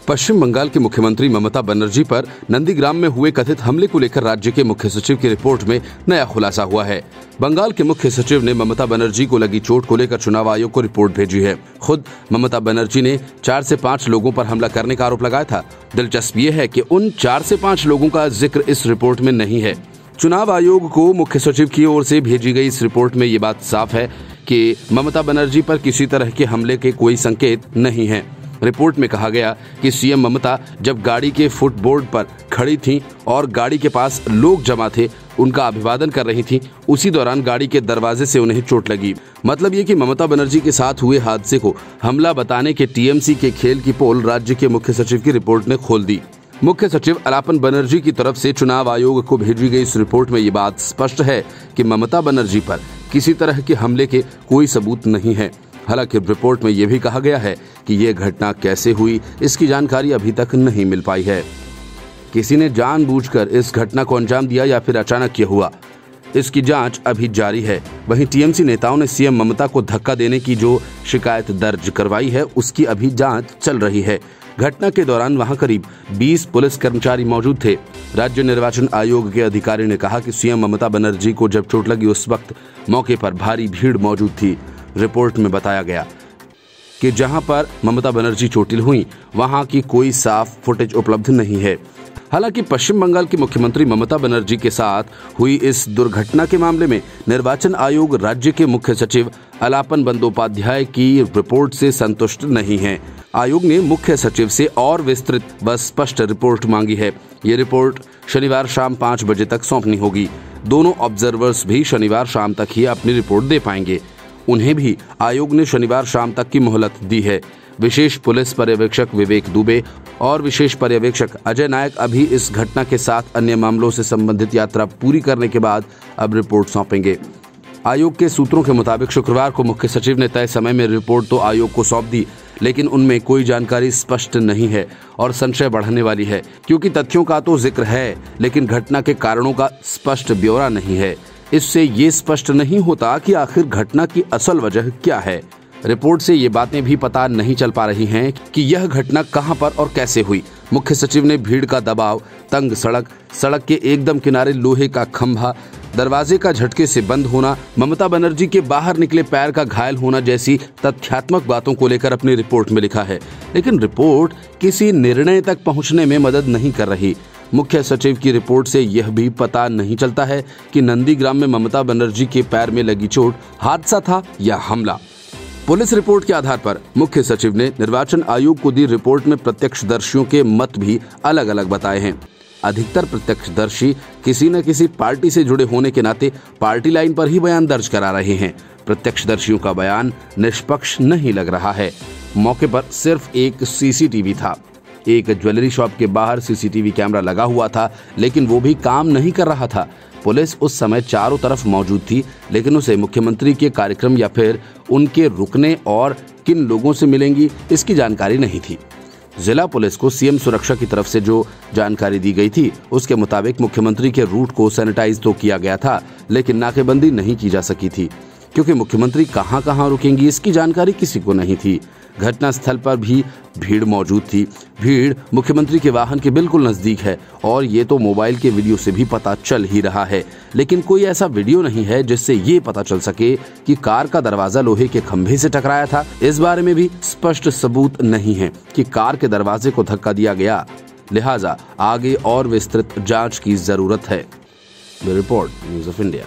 पश्चिम बंगाल के मुख्यमंत्री ममता बनर्जी पर नंदीग्राम में हुए कथित हमले को लेकर राज्य के मुख्य सचिव की रिपोर्ट में नया खुलासा हुआ है। बंगाल के मुख्य सचिव ने ममता बनर्जी को लगी चोट को लेकर चुनाव आयोग को रिपोर्ट भेजी है। खुद ममता बनर्जी ने 4 से 5 लोगों पर हमला करने का आरोप लगाया था। दिलचस्प ये है कि उन 4 से 5 लोगों का जिक्र इस रिपोर्ट में नहीं है। चुनाव आयोग को मुख्य सचिव की ओर से भेजी गई इस रिपोर्ट में ये बात साफ है कि ममता बनर्जी पर किसी तरह के हमले के कोई संकेत नहीं है। रिपोर्ट में कहा गया कि सीएम ममता जब गाड़ी के फुटबोर्ड पर खड़ी थीं और गाड़ी के पास लोग जमा थे, उनका अभिवादन कर रही थीं, उसी दौरान गाड़ी के दरवाजे से उन्हें चोट लगी। मतलब ये कि ममता बनर्जी के साथ हुए हादसे को हमला बताने के टीएमसी के खेल की पोल राज्य के मुख्य सचिव की रिपोर्ट ने खोल दी। मुख्य सचिव अलापन बनर्जी की तरफ से चुनाव आयोग को भेजी गई इस रिपोर्ट में ये बात स्पष्ट है कि ममता बनर्जी पर किसी तरह के हमले के कोई सबूत नहीं है। हालांकि रिपोर्ट में यह भी कहा गया है कि यह घटना कैसे हुई, इसकी जानकारी अभी तक नहीं मिल पाई है। किसी ने जानबूझकर इस घटना को अंजाम दिया या फिर अचानक यह हुआ, इसकी जांच अभी जारी है। वहीं टीएमसी नेताओं ने सीएम ममता को धक्का देने की जो शिकायत दर्ज करवाई है, उसकी अभी जांच चल रही है। घटना के दौरान वहां करीब 20 पुलिस कर्मचारी मौजूद थे। राज्य निर्वाचन आयोग के अधिकारी ने कहा कि सीएम ममता बनर्जी को जब चोट लगी उस वक्त मौके पर भारी भीड़ मौजूद थी। रिपोर्ट में बताया गया कि जहां पर ममता बनर्जी चोटिल हुई, वहां की कोई साफ फुटेज उपलब्ध नहीं है। हालांकि पश्चिम बंगाल की मुख्यमंत्री ममता बनर्जी के साथ हुई इस दुर्घटना के मामले में निर्वाचन आयोग राज्य के मुख्य सचिव अलापन बंदोपाध्याय की रिपोर्ट से संतुष्ट नहीं है। आयोग ने मुख्य सचिव से और विस्तृत व स्पष्ट रिपोर्ट मांगी है। ये रिपोर्ट शनिवार शाम 5 बजे तक सौंपनी होगी। दोनों ऑब्जर्वर्स भी शनिवार शाम तक ही अपनी रिपोर्ट दे पाएंगे। उन्हें भी आयोग ने शनिवार शाम तक की मोहलत दी है। विशेष पुलिस पर्यवेक्षक विवेक दुबे और विशेष पर्यवेक्षक अजय नायक अभी इस घटना के साथ अन्य मामलों से संबंधित यात्रा पूरी करने के बाद अब रिपोर्ट सौंपेंगे। आयोग के सूत्रों के मुताबिक शुक्रवार को मुख्य सचिव ने तय समय में रिपोर्ट तो आयोग को सौंप दी, लेकिन उनमें कोई जानकारी स्पष्ट नहीं है और संशय बढ़ने वाली है, क्योंकि तथ्यों का तो जिक्र है लेकिन घटना के कारणों का स्पष्ट ब्यौरा नहीं है। इससे ये स्पष्ट नहीं होता कि आखिर घटना की असल वजह क्या है। रिपोर्ट से ये बातें भी पता नहीं चल पा रही हैं कि यह घटना कहां पर और कैसे हुई। मुख्य सचिव ने भीड़ का दबाव, तंग सड़क के एकदम किनारे लोहे का खंभा, दरवाजे का झटके से बंद होना, ममता बनर्जी के बाहर निकले पैर का घायल होना जैसी तथ्यात्मक बातों को लेकर अपनी रिपोर्ट में लिखा है। लेकिन रिपोर्ट किसी निर्णय तक पहुंचने में मदद नहीं कर रही। मुख्य सचिव की रिपोर्ट से यह भी पता नहीं चलता है कि नंदीग्राम में ममता बनर्जी के पैर में लगी चोट हादसा था या हमला। पुलिस रिपोर्ट के आधार पर मुख्य सचिव ने निर्वाचन आयोग को दी रिपोर्ट में प्रत्यक्षदर्शियों के मत भी अलग अलग बताए हैं। अधिकतर प्रत्यक्षदर्शी किसी न किसी पार्टी से जुड़े होने के नाते पार्टी लाइन पर ही बयान दर्ज करा रहे हैं। प्रत्यक्षदर्शियों का बयान निष्पक्ष नहीं लग रहा है। मौके पर सिर्फ एक सीसीटीवी था। एक ज्वेलरी शॉप के बाहर सीसीटीवी कैमरा लगा हुआ था, लेकिन वो भी काम नहीं कर रहा था। पुलिस उस समय चारों तरफ मौजूद थी, लेकिन उसे मुख्यमंत्री के कार्यक्रम या फिर उनके रुकने और किन लोगों से मिलेंगी, इसकी जानकारी नहीं थी। जिला पुलिस को सीएम सुरक्षा की तरफ से जो जानकारी दी गई थी, उसके मुताबिक मुख्यमंत्री के रूट को सैनिटाइज तो किया गया था, लेकिन नाकेबंदी नहीं की जा सकी थी, क्योंकि मुख्यमंत्री कहां रुकेंगी इसकी जानकारी किसी को नहीं थी। घटनास्थल पर भी भीड़ मौजूद थी। भीड़ मुख्यमंत्री के वाहन के बिल्कुल नजदीक है और ये तो मोबाइल के वीडियो से भी पता चल ही रहा है, लेकिन कोई ऐसा वीडियो नहीं है जिससे ये पता चल सके कि कार का दरवाजा लोहे के खंभे से टकराया था। इस बारे में भी स्पष्ट सबूत नहीं है कि कार के दरवाजे को धक्का दिया गया। लिहाजा आगे और विस्तृत जांच की जरूरत है। Report news of India.